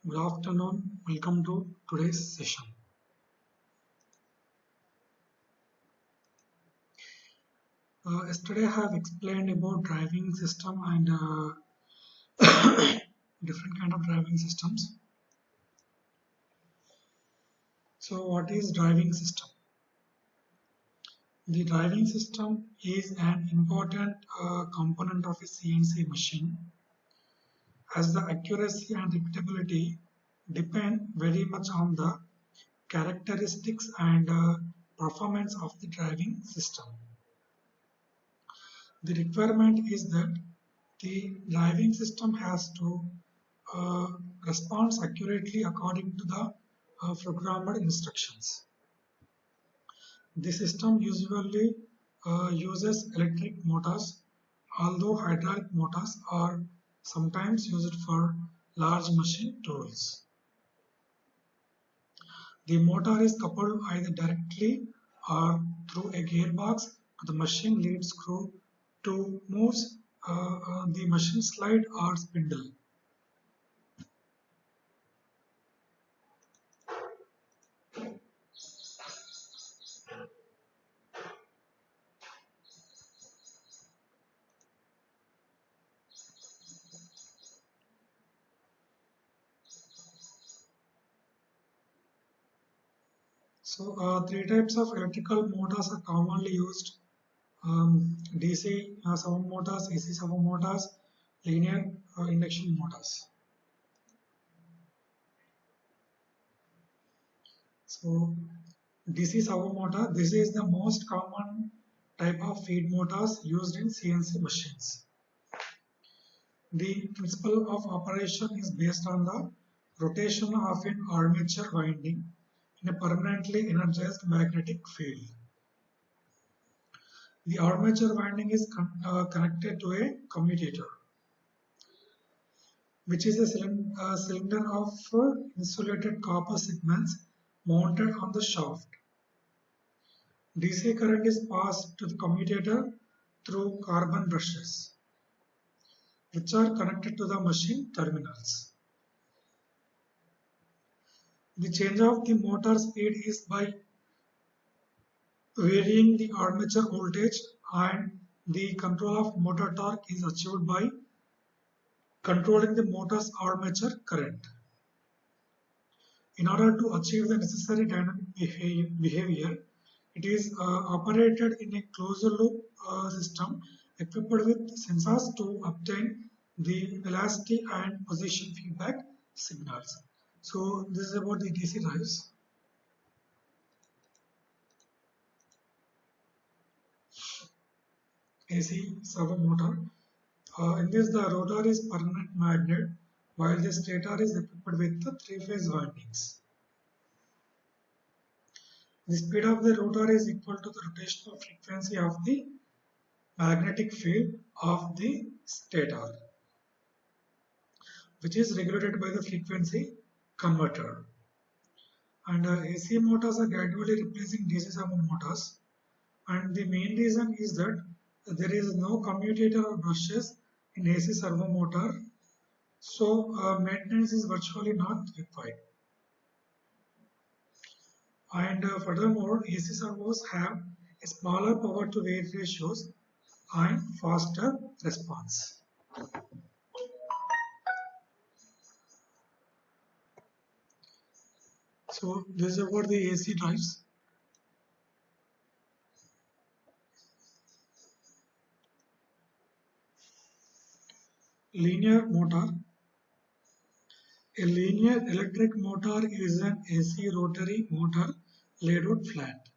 Good afternoon. Welcome to today's session. Yesterday I have explained about driving system and different kind of driving systems. So what is driving system? The driving system is an important component of a CNC machine, as the accuracy and repeatability depend very much on the characteristics and performance of the driving system. The requirement is that the driving system has to uh, respond accurately according to the programmed instructions. The system usually uses electric motors, although hydraulic motors are sometimes used for large machine tools. The motor is coupled either directly or through a gearbox to the machine lead screw to move the machine slide or spindle. So three types of electrical motors are commonly used: DC servo motors, AC servo motors, linear induction motors. So DC servo motor, this is the most common type of feed motors used in CNC machines. The principle of operation is based on the rotation of an armature winding in a permanently energized magnetic field. The armature winding is connected to a commutator, which is a cylinder of insulated copper segments mounted on the shaft. DC current is passed to the commutator through carbon brushes, which are connected to the machine terminals. The change of the motor speed is by varying the armature voltage, and the control of motor torque is achieved by controlling the motor's armature current. In order to achieve the necessary dynamic behavior, it is operated in a closed loop system equipped with sensors to obtain the velocity and position feedback signals. So this is about the DC drives. AC servo motor. In this, the rotor is permanent magnet, while the stator is equipped with the three-phase windings. The speed of the rotor is equal to the rotational frequency of the magnetic field of the stator, which is regulated by the frequency converter. And AC motors are gradually replacing DC servo motors, and the main reason is that there is no commutator or brushes in AC servo motor, so maintenance is virtually not required. And furthermore, AC servos have a smaller power to weight ratios and faster response. So this is about the AC drives. Linear motor. A linear electric motor is an AC rotary motor laid out flat.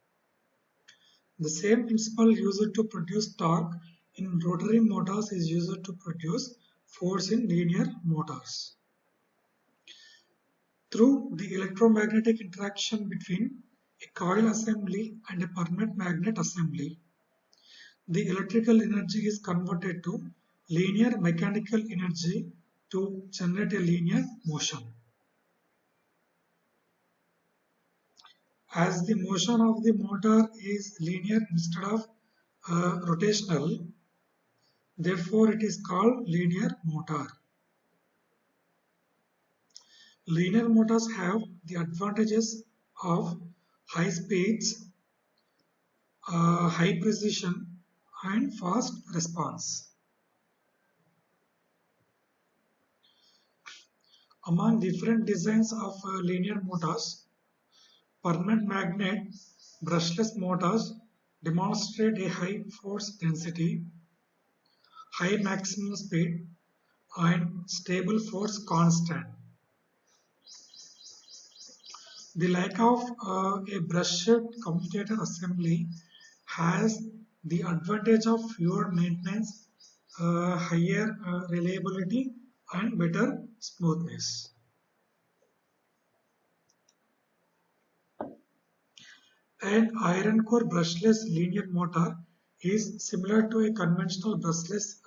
The same principle used to produce torque in rotary motors is used to produce force in linear motors. Through the electromagnetic interaction between a coil assembly and a permanent magnet assembly, the electrical energy is converted to linear mechanical energy to generate a linear motion. As the motion of the motor is linear instead of rotational, therefore it is called linear motor. Linear motors have the advantages of high speeds, high precision, and fast response. Among different designs of linear motors, permanent magnet brushless motors demonstrate a high force density, high maximum speed, and stable force constant. The lack of a brushed commutator assembly has the advantage of fewer maintenance, higher reliability, and better smoothness. An iron core brushless linear motor is similar to a conventional brushless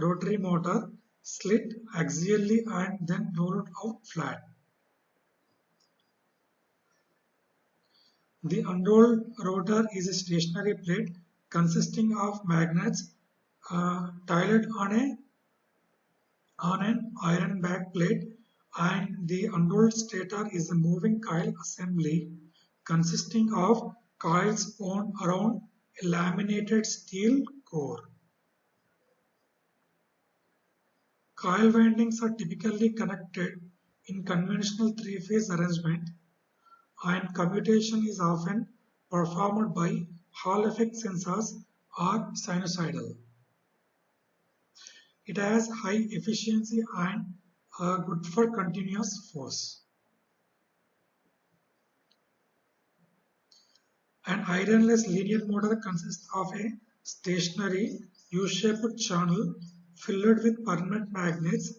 rotary motor, slit axially and then rolled out flat. The unrolled rotor is a stationary plate consisting of magnets tiled on an iron back plate, and the unrolled stator is a moving coil assembly consisting of coils wound around a laminated steel core. Coil windings are typically connected in conventional three-phase arrangement, and commutation is often performed by Hall effect sensors or sinusoidal. It has high efficiency and good for continuous force. An ironless linear motor consists of a stationary U-shaped channel filled with permanent magnets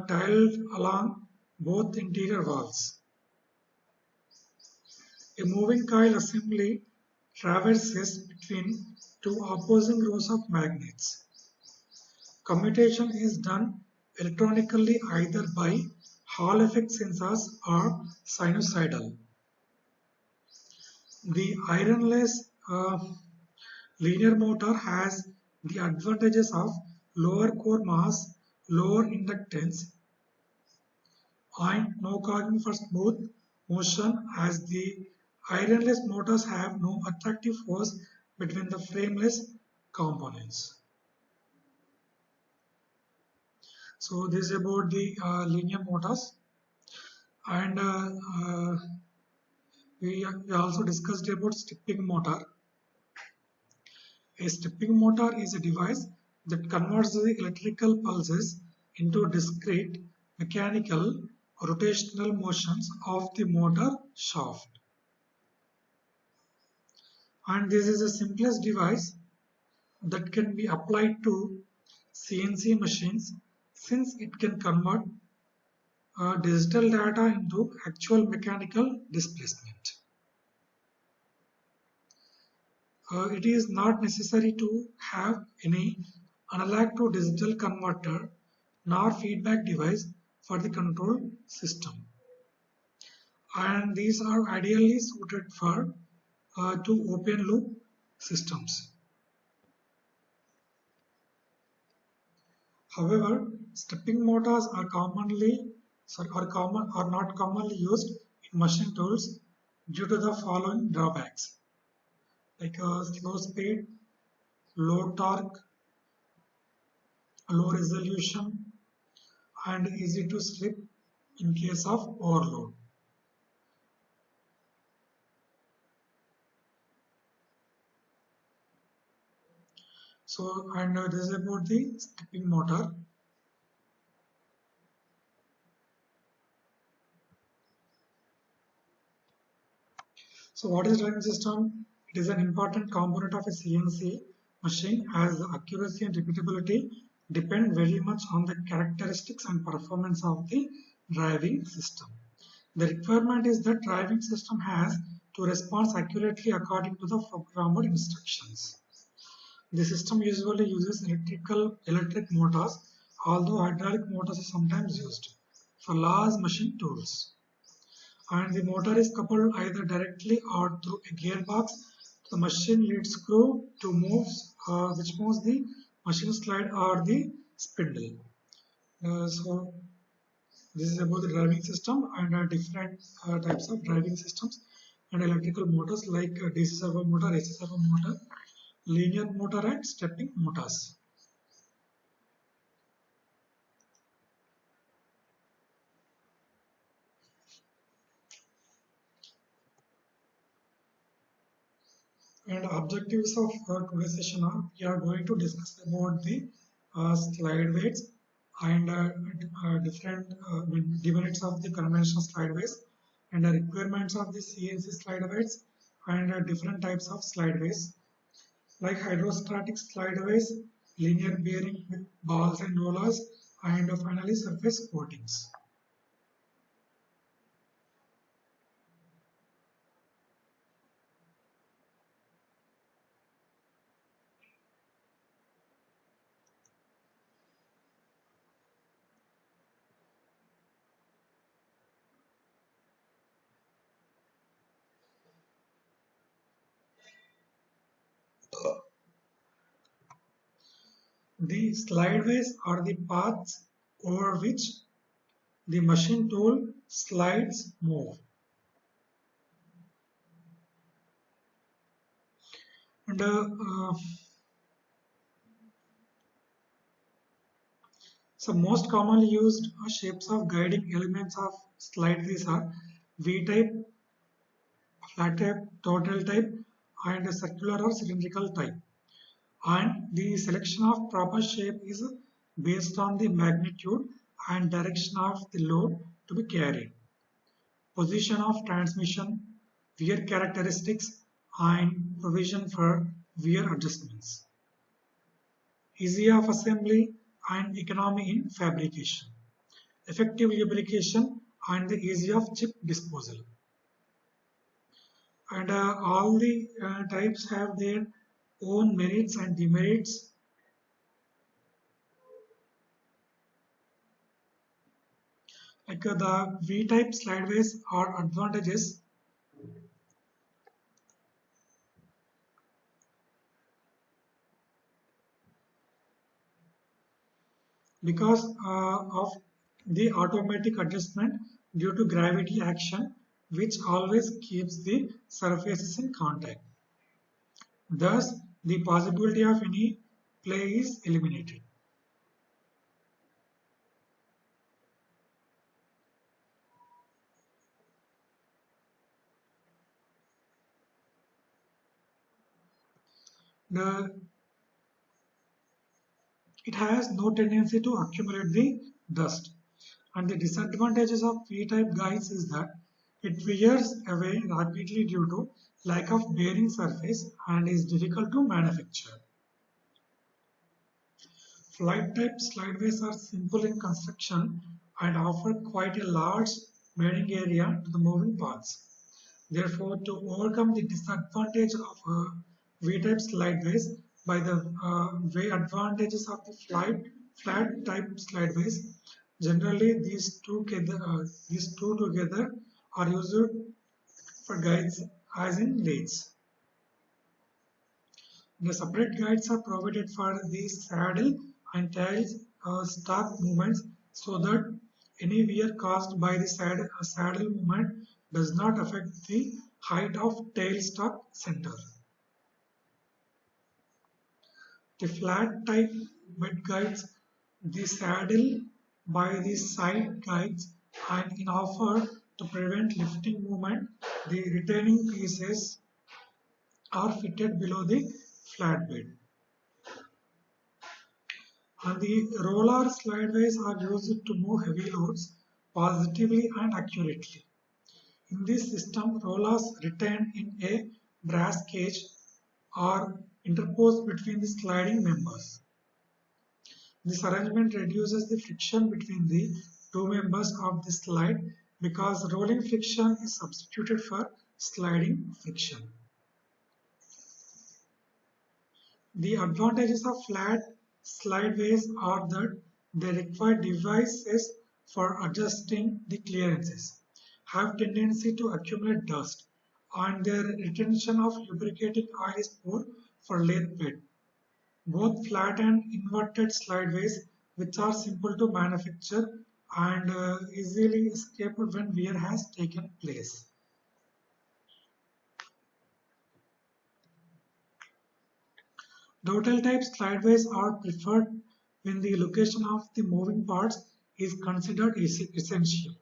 tiled along both interior walls. A moving coil assembly traverses between two opposing rows of magnets. Commutation is done electronically either by Hall effect sensors or sinusoidal. The ironless linear motor has the advantages of lower core mass, lower inductance, and no carbon for smooth motion, as the ironless motors have no attractive force between the frameless components. So this is about the linear motors, and we also discussed about stepping motor. A stepping motor is a device that converts the electrical pulses into discrete mechanical rotational motions of the motor shaft. And this is the simplest device that can be applied to CNC machines, since it can convert digital data into actual mechanical displacement. It is not necessary to have any analog to digital converter nor feedback device for the control system, and these are ideally suited for to open loop systems. However, stepping motors are not commonly used in machine tools due to the following drawbacks, like slow speed, low torque, low resolution, and easy to slip in case of overload. So, and this is about the stepping motor. So what is driving system? It is an important component of a CNC machine, as the accuracy and repeatability depend very much on the characteristics and performance of the driving system. The requirement is that driving system has to respond accurately according to the programmed instructions. The system usually uses electric motors, although hydraulic motors are sometimes used for large machine tools, and the motor is coupled either directly or through a gearbox to the machine lead screw to which moves the machine slide or the spindle. So This is about the driving system and different types of driving systems and electrical motors like DC servo motor, AC servo motor, linear motor and stepping motors. And objectives of today's session are we are going to discuss about the slide weights and different demerits of the conventional slide weights and the requirements of the CNC slide weights and different types of slide weights like hydrostatic slide weights, linear bearing with balls and rollers, and finally surface coatings. The slideways are the paths over which the machine tool slides move. And so most commonly used shapes of guiding elements of slideways are V-type, flat type, total type, and circular or cylindrical type. And the selection of proper shape is based on the magnitude and direction of the load to be carried, position of transmission, wear characteristics, and provision for wear adjustments, easy of assembly and economy in fabrication, effective lubrication, and the easy of chip disposal. And all the types have their own merits and demerits. Like the V-type slideways are advantages because of the automatic adjustment due to gravity action, which always keeps the surfaces in contact. Thus, the possibility of any play is eliminated. The, it has no tendency to accumulate the dust. And the disadvantages of V-type guides is that it wears away rapidly due to lack of bearing surface and is difficult to manufacture. Flight type slideways are simple in construction and offer quite a large bearing area to the moving parts. Therefore, to overcome the disadvantage of V-type slideways by the way advantages of the flat type slideways, generally these two together are used for guides as in lathes. The separate guides are provided for the saddle and tail stock movements so that any wear caused by the saddle movement does not affect the height of tailstock center. The flat type bed guides the saddle by the side guides and in offer to prevent lifting movement, the retaining pieces are fitted below the flatbed. And the roller slideways are used to move heavy loads positively and accurately. In this system, rollers retained in a brass cage are interposed between the sliding members. This arrangement reduces the friction between the two members of the slide because rolling friction is substituted for sliding friction. The advantages of flat slideways are that they require devices for adjusting the clearances, have tendency to accumulate dust, and their retention of lubricating oil is poor for lathe bed. Both flat and inverted slideways, which are simple to manufacture, and easily escaped when wear has taken place. Dovetail type slideways are preferred when the location of the moving parts is considered essential.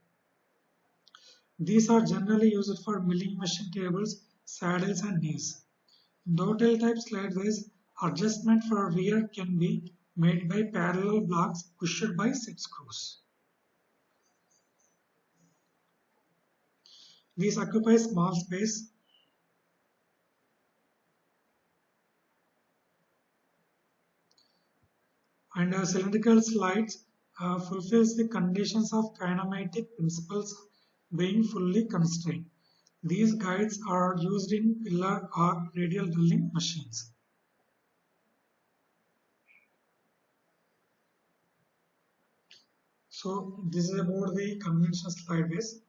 These are generally used for milling machine tables, saddles and knees. Dovetail type slideways adjustment for wear can be made by parallel blocks pushed by set screws. These occupy small space and cylindrical slides fulfills the conditions of kinematic principles being fully constrained. These guides are used in pillar or radial drilling machines. So this is about the conventional slideways.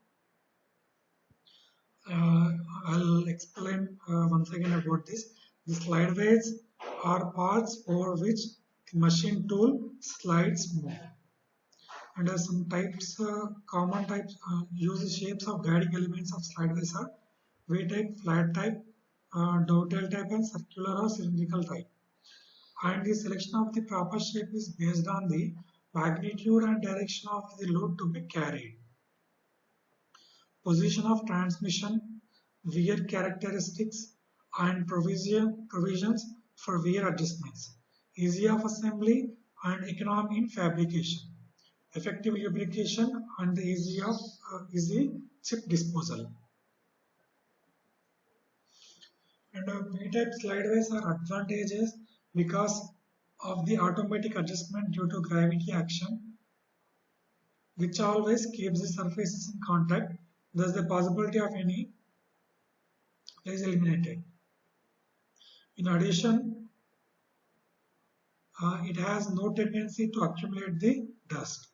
I'll explain once again about this. The slideways are paths over which the machine tool slides move. And some types, common types, use shapes of guiding elements of slideways are V-type, flat type, dovetail type, and circular or cylindrical type. And the selection of the proper shape is based on the magnitude and direction of the load to be carried. Position of transmission, wear characteristics, and provisions for wear adjustments, easy of assembly and economy in fabrication, effective lubrication, and the easy chip disposal. And V-type slideways are advantages because of the automatic adjustment due to gravity action, which always keeps the surfaces in contact. Thus, the possibility of any is eliminated. In addition, it has no tendency to accumulate the dust.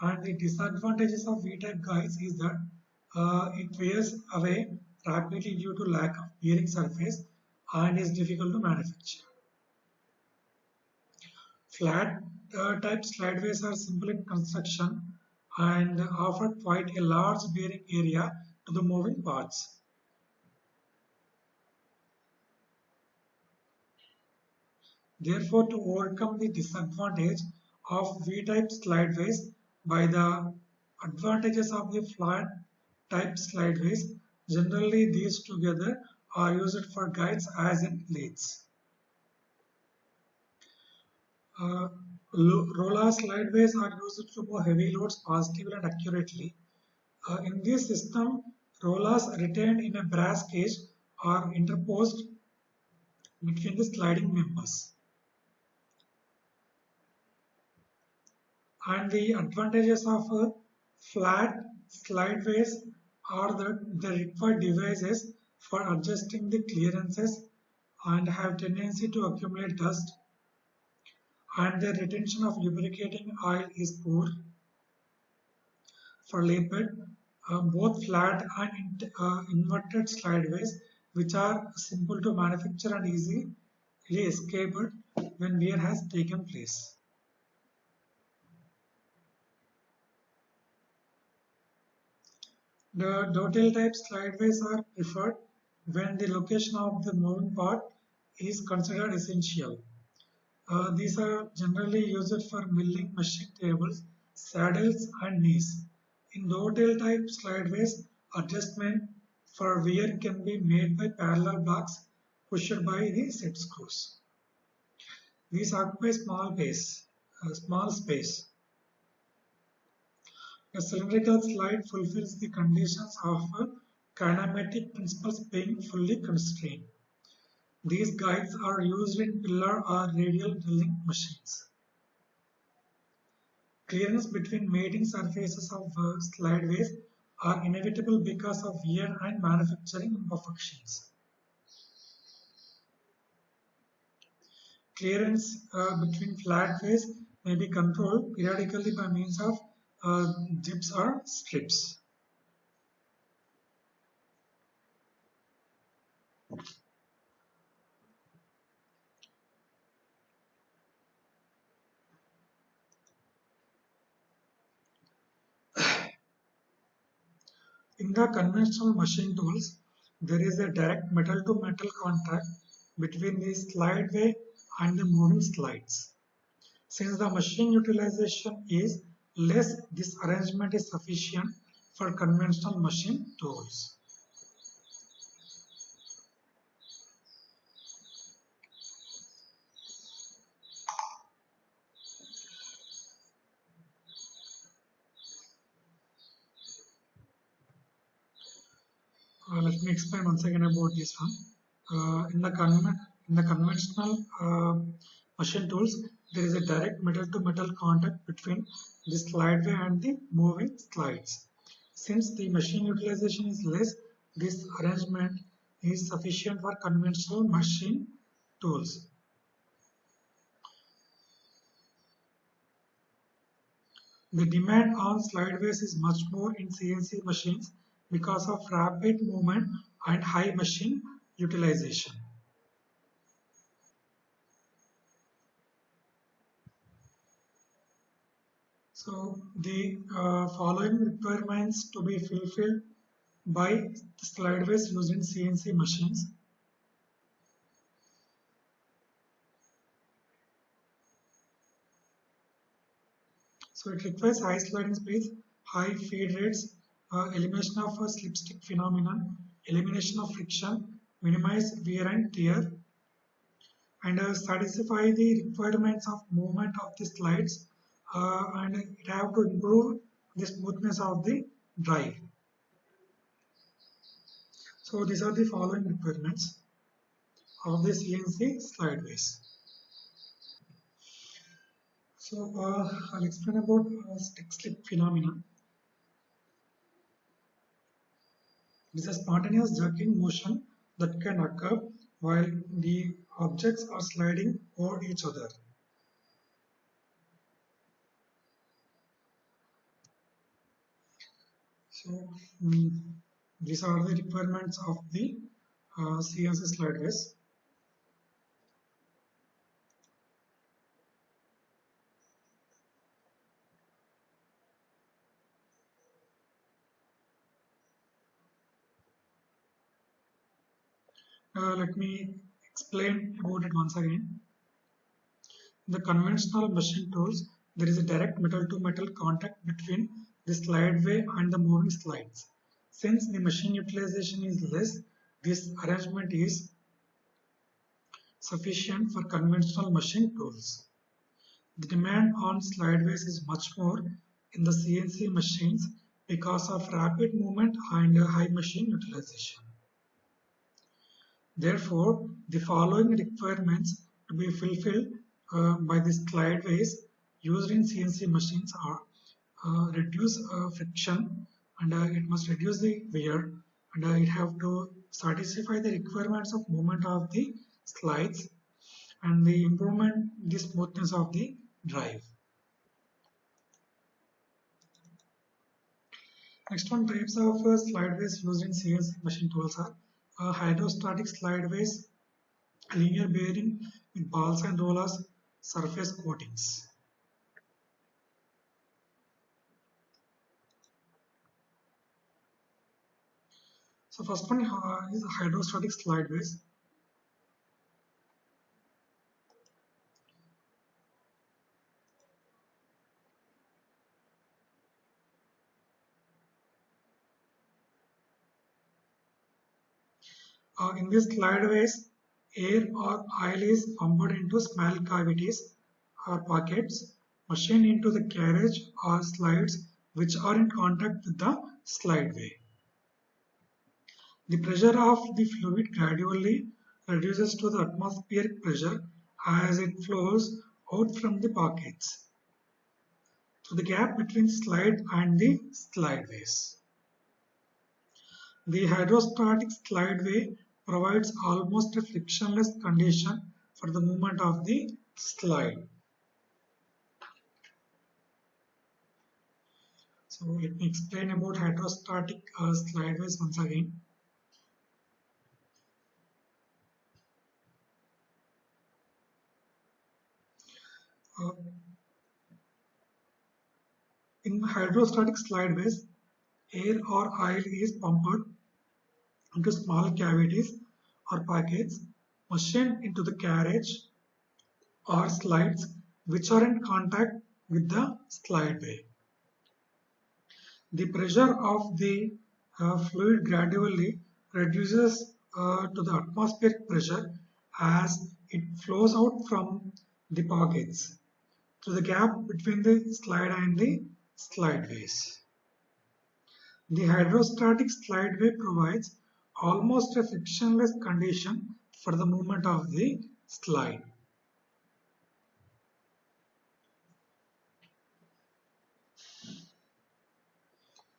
And the disadvantages of V-type guides is that it wears away rapidly due to lack of bearing surface and is difficult to manufacture. Flat type slideways are simple in construction and offer quite a large bearing area to the moving parts. Therefore, to overcome the disadvantage of V-type slideways by the advantages of the flat type slideways, generally these together are used for guides as in lathes. Roller slideways are used to move heavy loads positively and accurately. In this system, rollers retained in a brass cage are interposed between the sliding members. And the advantages of flat slideways are that the required devices for adjusting the clearances and have tendency to accumulate dust, and the retention of lubricating oil is poor. For lipid, both flat and inverted slideways, which are simple to manufacture and easily escaped when wear has taken place. The dovetail type slideways are preferred when the location of the moving part is considered essential. These are generally used for milling machine tables, saddles, and knees. In dovetail type slideways, adjustment for wear can be made by parallel blocks pushed by the set screws. These occupy small space. A cylindrical slide fulfills the conditions of kinematic principles being fully constrained. These guides are used in pillar or radial drilling machines. Clearance between mating surfaces of slideways are inevitable because of wear and manufacturing imperfections. Clearance between flat ways may be controlled periodically by means of jibs or strips. In the conventional machine tools, there is a direct metal-to-metal contact between the slide way and the moving slides. Since the machine utilization is less, this arrangement is sufficient for conventional machine tools. Let me explain once again about this one. In the conventional machine tools, there is a direct metal-to-metal contact between the slideway and the moving slides. Since the machine utilization is less, this arrangement is sufficient for conventional machine tools. The demand on slideways is much more in CNC machines because of rapid movement and high machine utilization. So the following requirements to be fulfilled by the slideways used in CNC machines. So it requires high sliding speeds, high feed rates, elimination of a slipstick phenomenon, elimination of friction, minimize wear and tear, and satisfy the requirements of movement of the slides, and it have to improve the smoothness of the drive. So these are the following requirements of the CNC slideways. So I'll explain about stick slip phenomenon. It is a spontaneous jerking motion that can occur while the objects are sliding over each other. So these are the requirements of the CNC slideways. Let me explain about it once again. In the conventional machine tools, there is a direct metal-to-metal contact between the slideway and the moving slides. Since the machine utilization is less, this arrangement is sufficient for conventional machine tools. The demand on slideways is much more in the CNC machines because of rapid movement and high machine utilization. Therefore, the following requirements to be fulfilled by the slideways used in CNC machines are reduce friction, and it must reduce the wear, and it have to satisfy the requirements of movement of the slides and the improvement the smoothness of the drive. Next one, types of slideways used in CNC machine tools are hydrostatic slideways, linear bearing with balls and rollers, surface coatings. So first one is hydrostatic slideways. In these slideways, air or oil is pumped into small cavities or pockets, machined into the carriage or slides which are in contact with the slideway. The pressure of the fluid gradually reduces to the atmospheric pressure as it flows out from the pockets to the gap between slide and the slideways. The hydrostatic slideway provides almost a frictionless condition for the movement of the slide. So let me explain about hydrostatic slideways once again. In hydrostatic slideways, air or oil is pumped into small cavities or packets, machined into the carriage or slides which are in contact with the slideway. The pressure of the fluid gradually reduces to the atmospheric pressure as it flows out from the pockets through the gap between the slide and the slideways. The hydrostatic slideway provides almost a frictionless condition for the movement of the slide.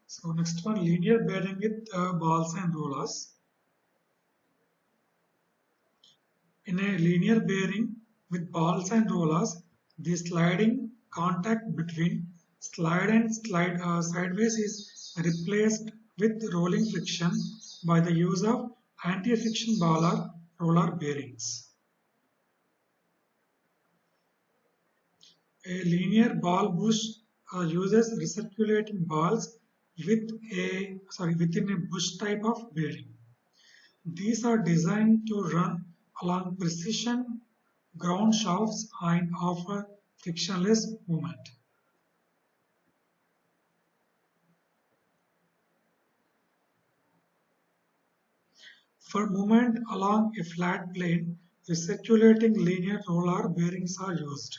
So next one, linear bearing with balls and rollers. In a linear bearing with balls and rollers, the sliding contact between slide and sideways is replaced with rolling friction by the use of anti-friction ball or roller bearings. A linear ball bush uses recirculating balls within a bush type of bearing. These are designed to run along precision ground shafts and offer frictionless movement. For movement along a flat plane, recirculating linear roller bearings are used.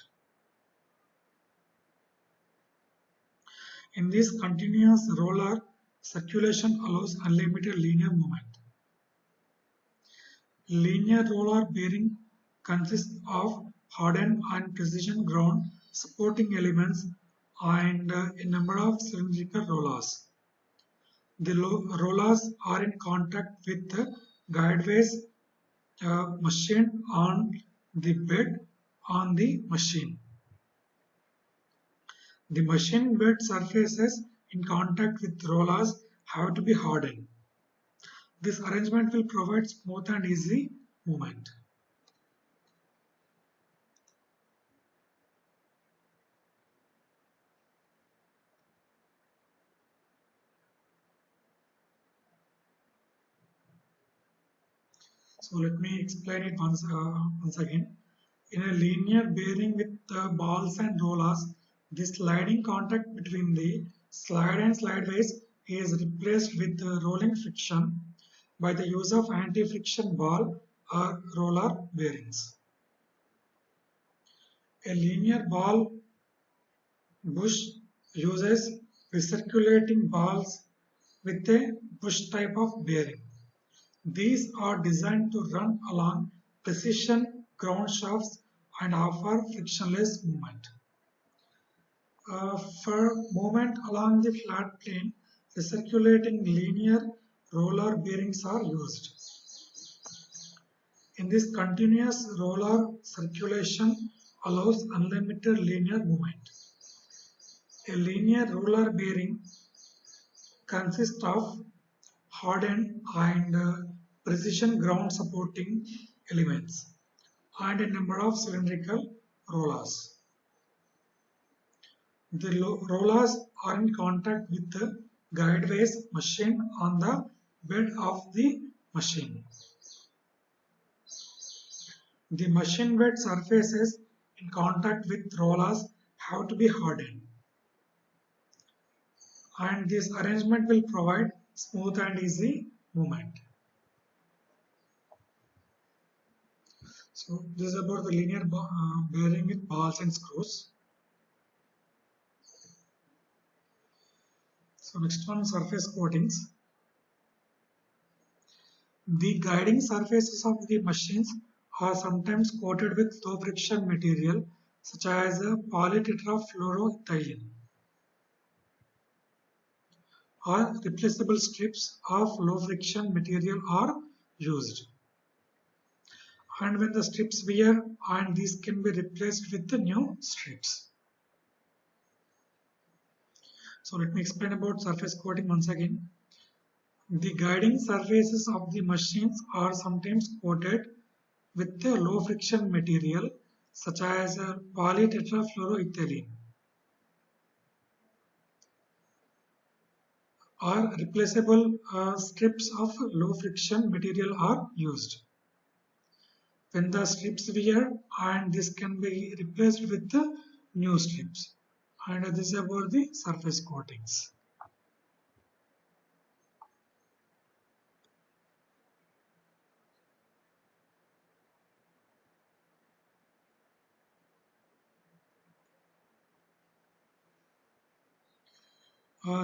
In this continuous roller circulation allows unlimited linear movement. Linear roller bearing consists of hardened and precision ground supporting elements and a number of cylindrical rollers. The rollers are in contact with the guideways machined on the bed on the machine. The machine bed surfaces in contact with rollers have to be hardened. This arrangement will provide smooth and easy movement. So let me explain it once again. In a linear bearing with balls and rollers, the sliding contact between the slide and slideways is replaced with rolling friction by the use of anti-friction ball or roller bearings. A linear ball bush uses recirculating balls with a bush type of bearing. These are designed to run along precision ground shafts and offer frictionless movement. For movement along the flat plane, recirculating linear roller bearings are used. In this continuous roller circulation allows unlimited linear movement. A linear roller bearing consists of hardened and precision ground supporting elements and a number of cylindrical rollers. The rollers are in contact with the guideways machined on the bed of the machine. The machine bed surfaces in contact with rollers have to be hardened, and this arrangement will provide smooth and easy movement. So this is about the linear bearing with balls and screws. So next one, surface coatings. The guiding surfaces of the machines are sometimes coated with low friction material such as polytetrafluoroethylene, or replaceable strips of low friction material are used. And when the strips wear, and these can be replaced with the new strips. So let me explain about surface coating once again. The guiding surfaces of the machines are sometimes coated with a low friction material such as polytetrafluoroethylene. or replaceable strips of low friction material are used. When the strips wear, and this can be replaced with the new strips. And this is about the surface coatings.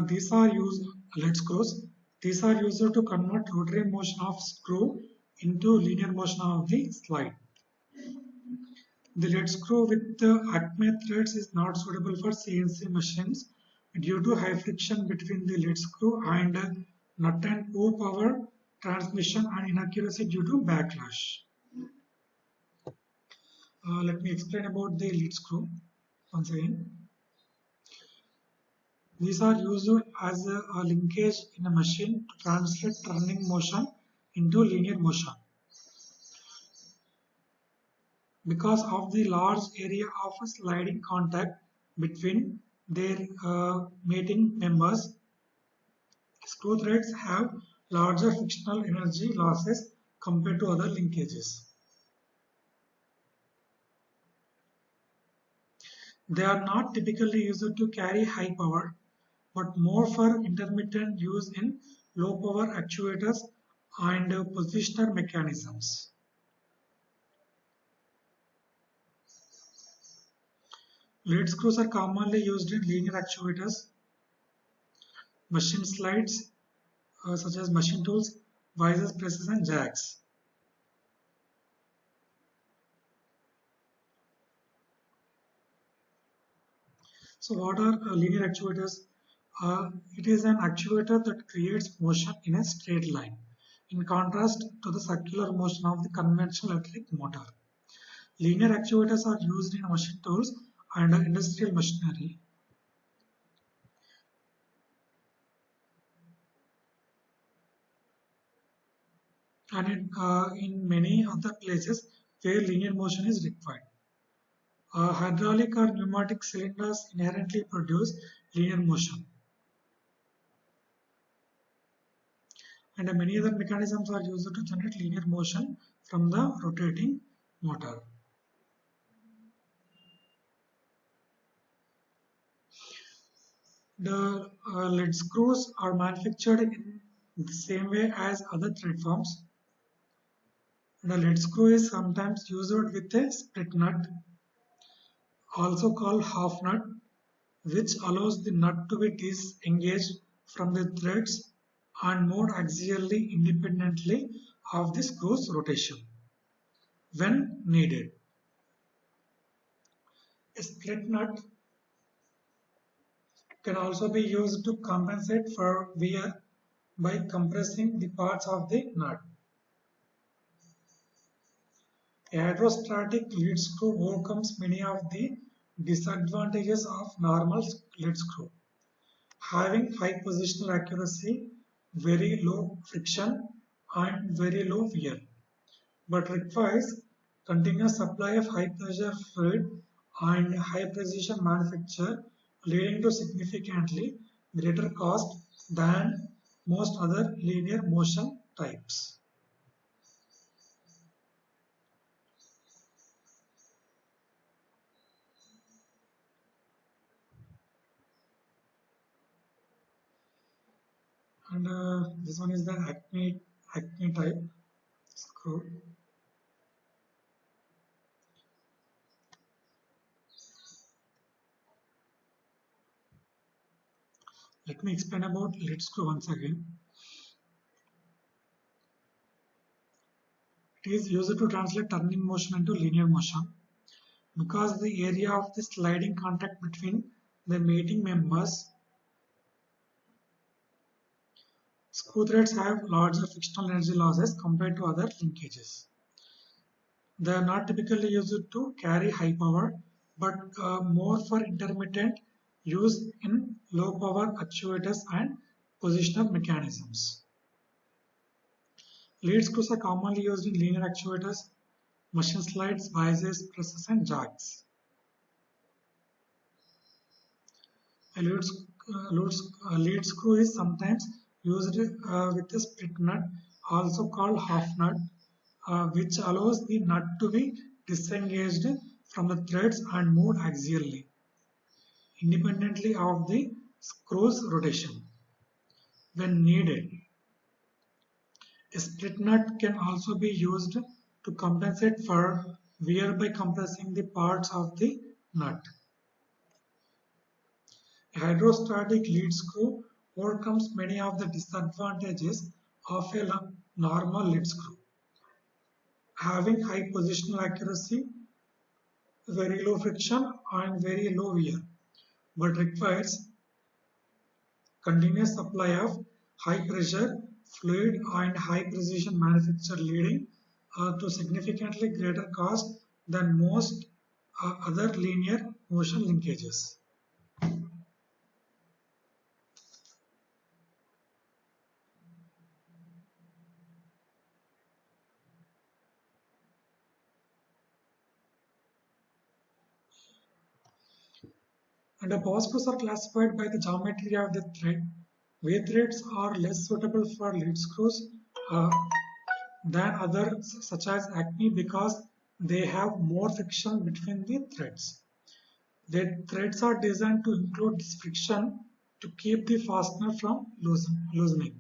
These are used lead screws. These are used to convert rotary motion of screw into linear motion of the slide. The lead screw with the Acme threads is not suitable for CNC machines due to high friction between the lead screw and nut and poor power transmission and inaccuracy due to backlash. Let me explain about the lead screw once again. These are used as a linkage in a machine to translate turning motion into linear motion. Because of the large area of sliding contact between their mating members, screw threads have larger frictional energy losses compared to other linkages. They are not typically used to carry high power, but more for intermittent use in low power actuators and positioner mechanisms. Lead screws are commonly used in linear actuators, machine slides such as machine tools, vices, presses, and jacks. So what are linear actuators? It is an actuator that creates motion in a straight line, in contrast to the circular motion of the conventional electric motor. Linear actuators are used in machine tools and industrial machinery. And in many other places where linear motion is required. Hydraulic or pneumatic cylinders inherently produce linear motion. And many other mechanisms are used to generate linear motion from the rotating motor. The lead screws are manufactured in the same way as other thread forms. The lead screw is sometimes used with a split nut, also called half nut, which allows the nut to be disengaged from the threads and moved axially independently of the screw's rotation when needed. A split nut can also be used to compensate for wear by compressing the parts of the nut. A hydrostatic lead screw overcomes many of the disadvantages of normal lead screw, having high positional accuracy, very low friction, and very low wear, but requires continuous supply of high pressure fluid and high precision manufacture, leading to significantly greater cost than most other linear motion types. And this one is the Acme type screw. Let me explain about lead screw once again. It is used to translate turning motion into linear motion because the area of the sliding contact between the mating members. Screw threads have larger frictional energy losses compared to other linkages. They are not typically used to carry high power, but more for intermittent use in low power actuators and positional mechanisms. Lead screws are commonly used in linear actuators, machine slides, vices, presses, and jacks. A lead screw is sometimes used with a split nut, also called half nut, which allows the nut to be disengaged from the threads and moved axially, independently of the screw's rotation. When needed, a split nut can also be used to compensate for wear by compressing the parts of the nut. A hydrostatic lead screw overcomes many of the disadvantages of a normal lead screw, having high positional accuracy, very low friction and very low wear, but requires continuous supply of high pressure fluid and high precision manufacture, leading to significantly greater cost than most other linear motion linkages. And the power screws are classified by the geometry of the thread. V threads are less suitable for lead screws uh, than others such as Acme because they have more friction between the threads. The threads are designed to include this friction to keep the fastener from loosening.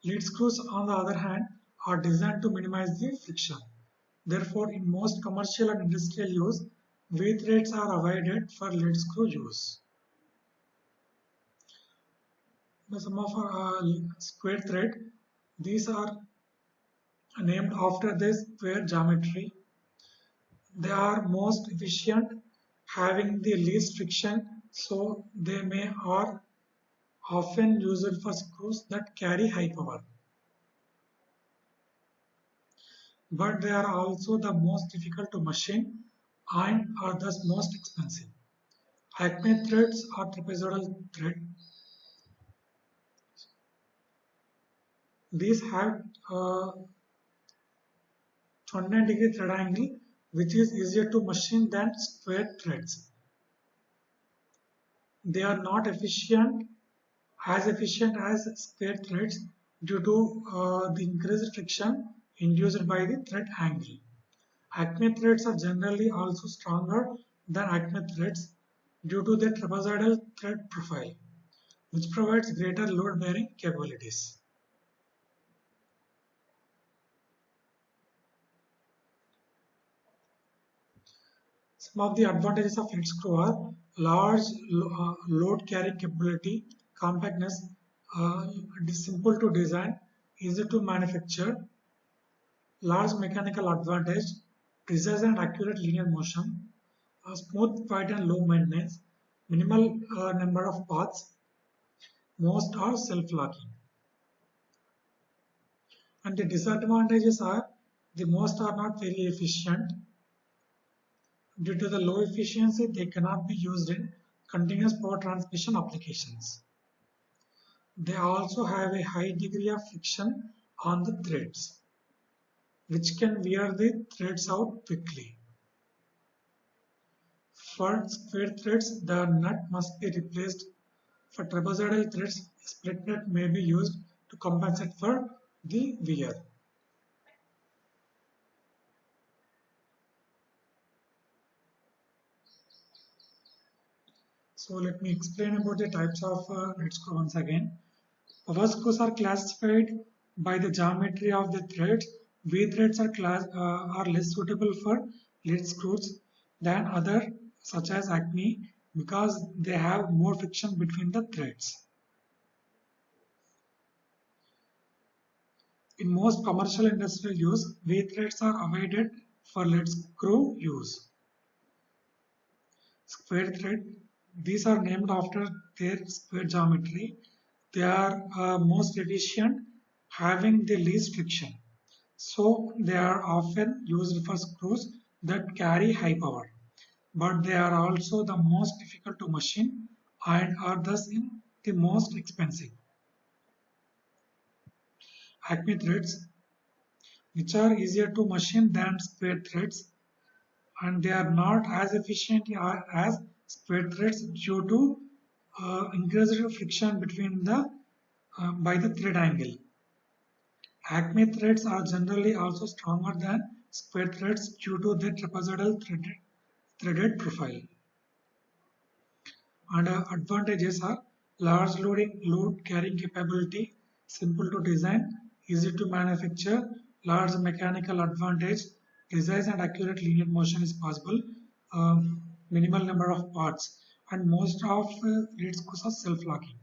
Lead screws, on the other hand, are designed to minimize the friction. Therefore, in most commercial and industrial use, V threads are avoided for lead screw use. Some of our square thread, these are named after the square geometry. They are most efficient, having the least friction, so they may are often used for screws that carry high power. But they are also the most difficult to machine and are thus most expensive. Acme threads are trapezoidal thread. These have a 29-degree thread angle, which is easier to machine than square threads. They are not efficient as square threads due to the increased friction induced by the thread angle. Acme threads are generally also stronger than Acme threads due to their trapezoidal thread profile, which provides greater load bearing capabilities. Some of the advantages of lead screw are large load carrying capability, compactness, it is simple to design, easy to manufacture, large mechanical advantage, precise and accurate linear motion, smooth flight and low maintenance, minimal number of paths, most are self-locking. And the disadvantages are the most are not very efficient. Due to the low efficiency, they cannot be used in continuous power transmission applications. They also have a high degree of friction on the threads, which can wear the threads out quickly. For square threads, the nut must be replaced. For trapezoidal threads, a split nut may be used to compensate for the wear. So let me explain about the types of lead screw once again. Power screws are classified by the geometry of the threads. V threads are less suitable for lead screws than other such as Acme because they have more friction between the threads. In most commercial industrial use, V threads are avoided for lead screw use. Square thread, these are named after their square geometry. They are most efficient, having the least friction. So they are often used for screws that carry high power. But they are also the most difficult to machine and are thus the most expensive. Acme threads, which are easier to machine than square threads, and they are not as efficient as square threads due to increased friction between the by the thread angle. Acme threads are generally also stronger than square threads due to their trapezoidal threaded profile. And advantages are large load carrying capability, simple to design, easy to manufacture, large mechanical advantage, precise and accurate linear motion is possible, minimal number of parts, and most of lead screws are self-locking.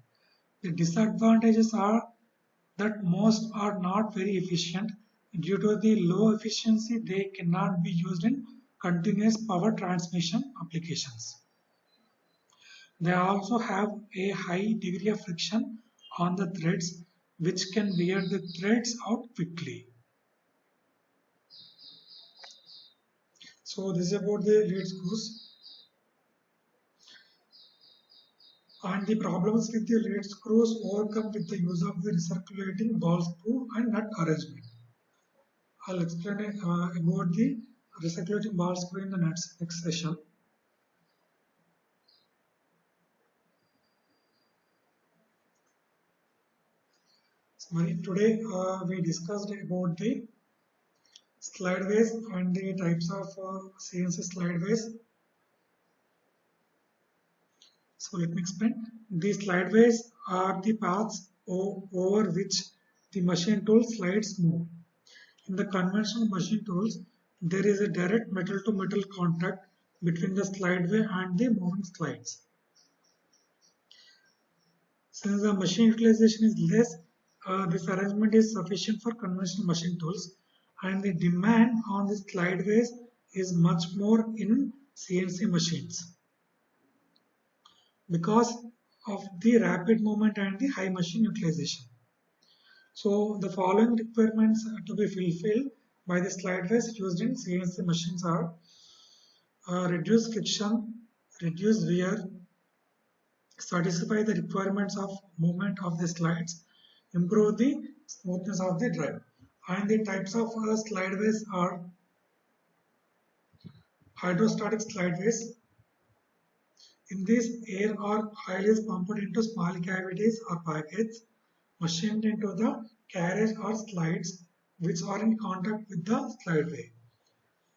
The disadvantages are that most are not very efficient. Due to the low efficiency, they cannot be used in continuous power transmission applications. They also have a high degree of friction on the threads, which can wear the threads out quickly. So this is about the lead screws. And the problems with the lead screws overcome with the use of the recirculating ball screw and nut arrangement. I'll explain about the recirculating ball screw in the next session. Today we discussed about the slideways and the types of CNC slideways. So let me explain. The slideways are the paths over which the machine tool slides move. In the conventional machine tools, there is a direct metal-to-metal contact between the slideway and the moving slides. Since the machine utilization is less, this arrangement is sufficient for conventional machine tools, and the demand on the slideways is much more in CNC machines because of the rapid movement and the high machine utilization. So the following requirements to be fulfilled by the slideways used in CNC machines are reduce friction, reduce wear, satisfy the requirements of movement of the slides, improve the smoothness of the drive. And the types of slideways are hydrostatic slideways. In this, air or oil is pumped into small cavities or packets, machined into the carriage or slides which are in contact with the slideway.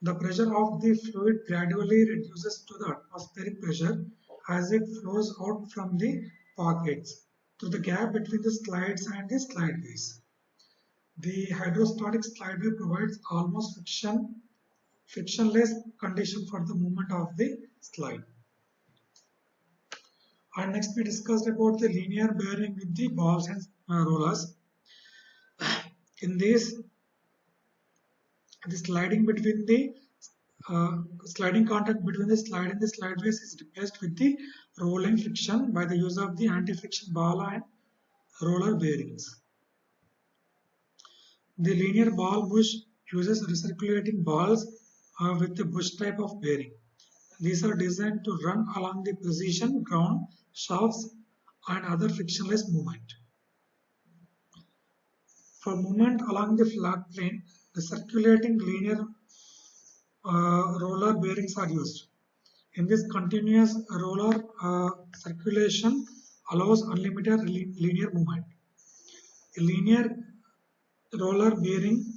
The pressure of the fluid gradually reduces to the atmospheric pressure as it flows out from the pockets through the gap between the slides and the slideways. The hydrostatic slideway provides almost frictionless condition for the movement of the slide. And next we discussed about the linear bearing with the balls and rollers. In this, the sliding contact between the slide and the slideways is replaced with the rolling friction by the use of the anti-friction ball and roller bearings. The linear ball bush uses recirculating balls with a bush type of bearing. These are designed to run along the precision ground shafts and other frictionless movement. For movement along the flat plane, the circulating linear roller bearings are used. In this continuous roller circulation allows unlimited linear movement. A linear roller bearing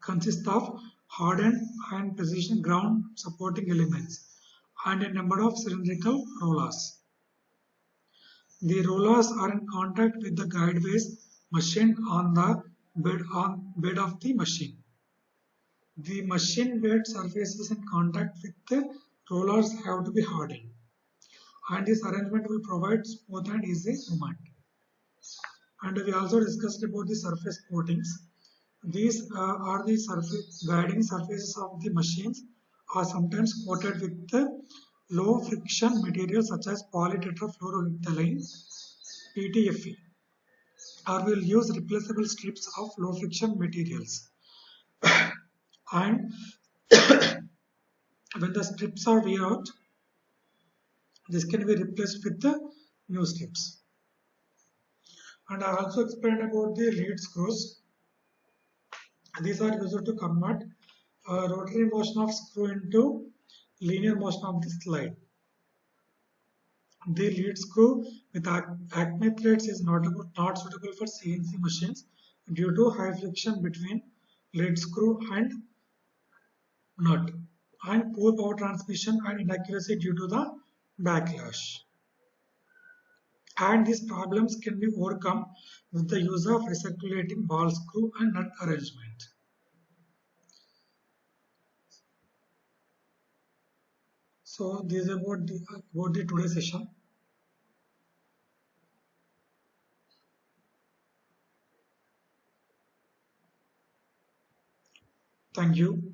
consists of hardened and precision ground supporting elements and a number of cylindrical rollers. The rollers are in contact with the guideways machined on the bed of the machine. The machine bed surfaces in contact with the rollers have to be hardened, and this arrangement will provide smooth and easy movement. And we also discussed about the surface coatings. These are the guiding surfaces of the machines are sometimes coated with the low friction materials such as polytetrafluoroethylene (PTFE), or will use replaceable strips of low friction materials. And when the strips are wear out, this can be replaced with the new strips. And I also explained about the lead screws. These are used to convert rotary motion of screw into linear motion of the slide. The lead screw with acme threads is not suitable for CNC machines due to high friction between lead screw and nut, and poor power transmission and inaccuracy due to the backlash. And these problems can be overcome with the use of recirculating ball screw and nut arrangement. So this is about the today's session. Thank you.